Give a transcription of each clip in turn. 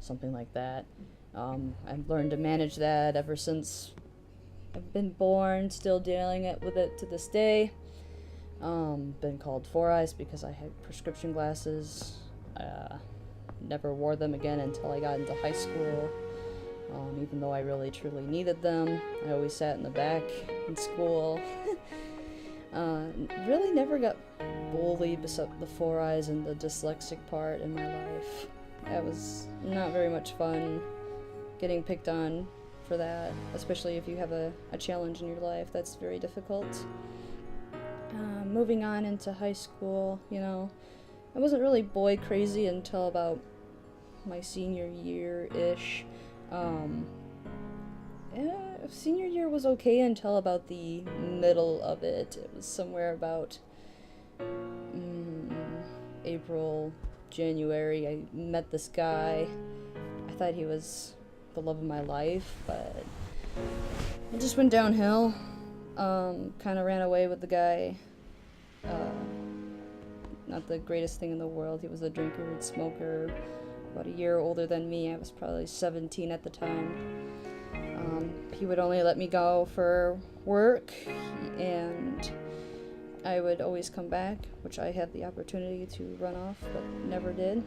something like that. I've learned to manage that ever since I've been born, still dealing with it to this day. Been called Four Eyes because I had prescription glasses. Never wore them again until I got into high school. Even though I really truly needed them, I always sat in the back in school. Really never got bullied beside the Four Eyes and the dyslexic part in my life. That was not very much fun, getting picked on for that, especially if you have a challenge in your life. That's very difficult. Moving on into high school, I wasn't really boy crazy until about my senior year-ish. Senior year was okay until about the middle of it. It was somewhere about April, January. I met this guy. I thought he was the love of my life, but it just went downhill. Kind of ran away with the guy. Not the greatest thing in the world. He was a drinker and smoker, about a year older than me. I was probably 17 at the time. He would only let me go for work, and I would always come back, which I had the opportunity to run off, but never did,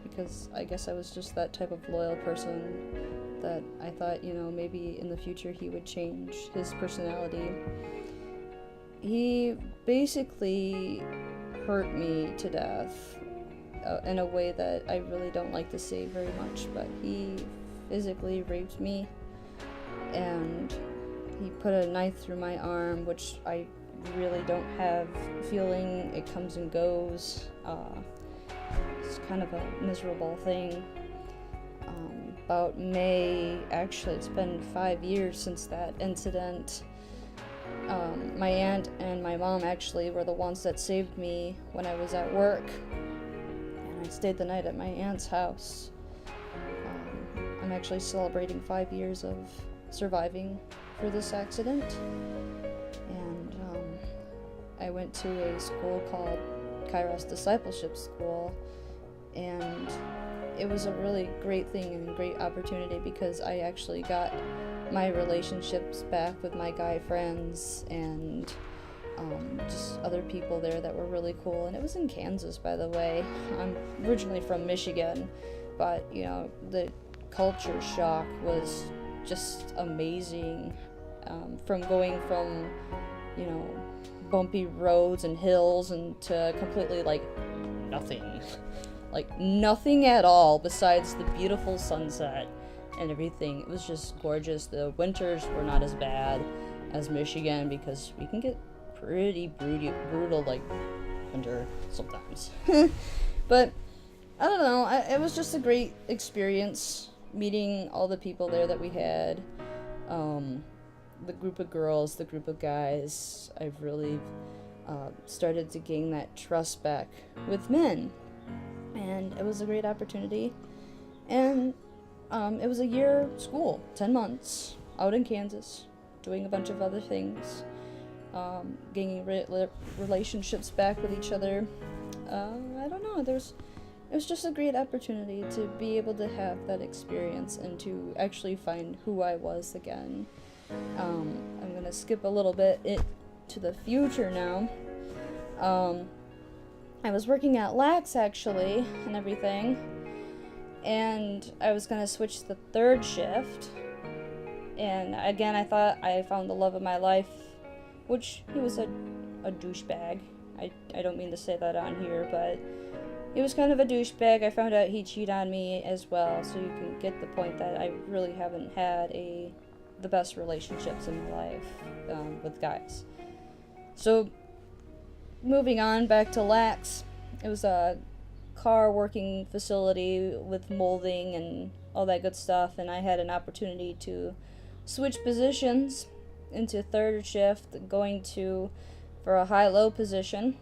because I guess I was just that type of loyal person that I thought, maybe in the future he would change his personality. He basically hurt me to death in a way that I really don't like to say very much, but he physically raped me, and he put a knife through my arm, which I really don't have feeling. It comes and goes. It's kind of a miserable thing. About May, actually it's been 5 years since that incident. My aunt and my mom actually were the ones that saved me when I was at work, and I stayed the night at my aunt's house. I'm actually celebrating 5 years of surviving for this accident, and I went to a school called Kairos Discipleship School, and it was a really great thing and a great opportunity because I actually got my relationships back with my guy friends and just other people there that were really cool. And it was in Kansas, by the way. I'm originally from Michigan, but the culture shock was just amazing. From going from bumpy roads and hills and to completely nothing. Nothing at all besides the beautiful sunset and everything. It was just gorgeous. The winters were not as bad as Michigan because we can get pretty brutal winter sometimes. But I don't know, it was just a great experience meeting all the people there that we had. The group of girls, the group of guys. I've really started to gain that trust back with men. And it was a great opportunity. And it was a year school, 10 months, out in Kansas, doing a bunch of other things, gaining relationships back with each other. I don't know, it was just a great opportunity to be able to have that experience and to actually find who I was again. I'm going to skip a little bit to the future now. I was working at Lax, actually, and everything, and I was going to switch to the third shift, and again, I thought I found the love of my life, which he was a douchebag. I don't mean to say that on here, but he was kind of a douchebag. I found out he cheated on me as well, so you can get the point that I really haven't had the best relationships in my life with guys. So, moving on back to Lax, it was a car working facility with molding and all that good stuff, and I had an opportunity to switch positions into third shift, going for a high-low position.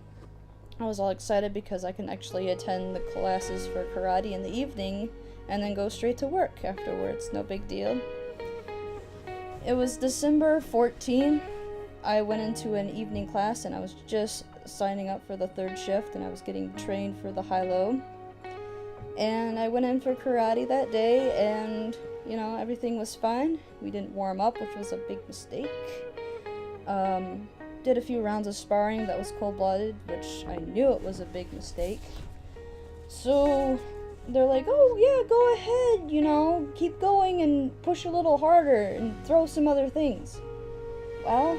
I was all excited because I can actually attend the classes for karate in the evening and then go straight to work afterwards. No big deal. It was December 14th. I went into an evening class and I was just signing up for the third shift and I was getting trained for the high-low. And I went in for karate that day, and, you know, everything was fine. We didn't warm up, which was a big mistake. Did a few rounds of sparring that was cold-blooded, which I knew it was a big mistake. So they're like, oh yeah, go ahead, you know, keep going and push a little harder and throw some other things. Well,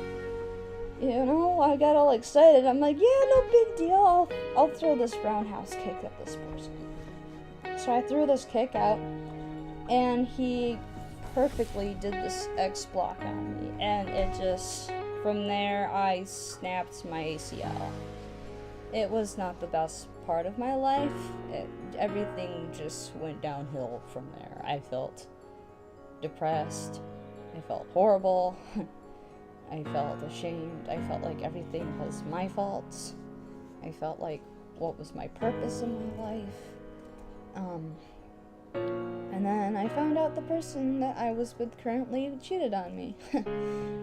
you know, I got all excited. I'm like, yeah, no big deal. I'll throw this roundhouse kick at this person. So I threw this kick out, and he perfectly did this X block on me, and it just, from there, I snapped my ACL. It was not the best part of my life. Everything just went downhill from there. I felt depressed. I felt horrible. I felt ashamed. I felt like everything was my fault. I felt like, what was my purpose in my life? And then I found out the person that I was with currently cheated on me,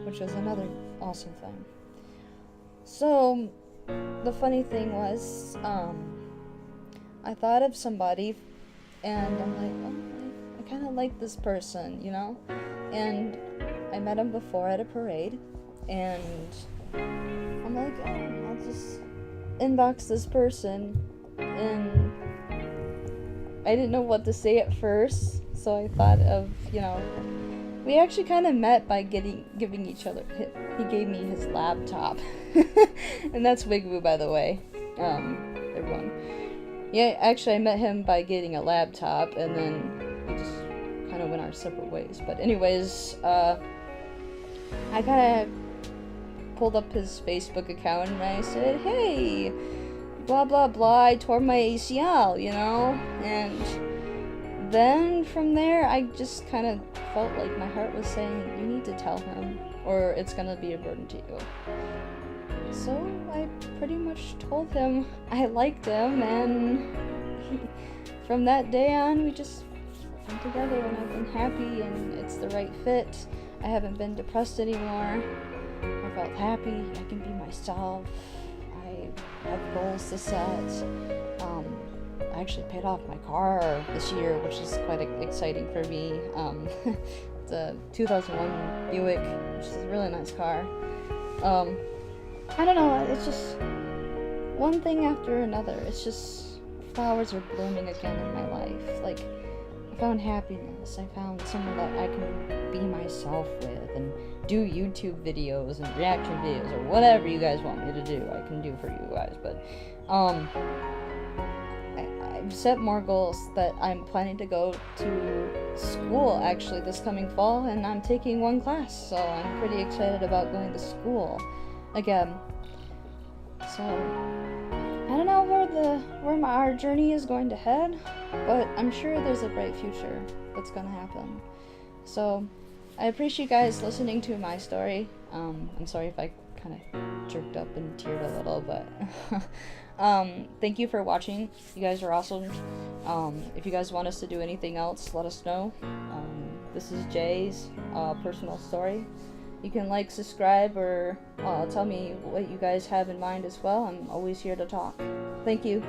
which was another awesome thing. So, the funny thing was, I thought of somebody, and I'm like, oh, I kind of like this person, you know? And I met him before at a parade, and I'm like, oh, I'll just inbox this person, and I didn't know what to say at first, so I thought of, you know, we actually kind of met by giving each other, he gave me his laptop, and that's Wigwoo, by the way, everyone. Yeah, actually I met him by getting a laptop, and then we just kind of went our separate ways, but anyways, I kind of pulled up his Facebook account, and I said, hey, blah blah blah, I tore my ACL, you know, and then from there I just kind of felt like my heart was saying, you need to tell him, or it's gonna be a burden to you. So I pretty much told him I liked him, and from that day on we just been together, and I've been happy, and it's the right fit. I haven't been depressed anymore. I felt happy. I can be myself. I have goals to set. I actually paid off my car this year, which is quite exciting for me. It's a 2001 Buick, which is a really nice car. I don't know, it's just one thing after another. It's just flowers are blooming again in my life. Like, I found happiness. I found someone that I can be myself with and do YouTube videos and reaction videos or whatever you guys want me to do, I can do for you guys. But I've set more goals that I'm planning to go to school actually this coming fall, and I'm taking one class, so I'm pretty excited about going to school again. So I don't know where our journey is going to head, but I'm sure there's a bright future that's gonna happen. So I appreciate you guys listening to my story. I'm sorry if I kind of jerked up and teared a little, but thank you for watching. You guys are awesome. If you guys want us to do anything else, let us know. This is Jay's personal story. You can like, subscribe, or tell me what you guys have in mind as well. I'm always here to talk. Thank you.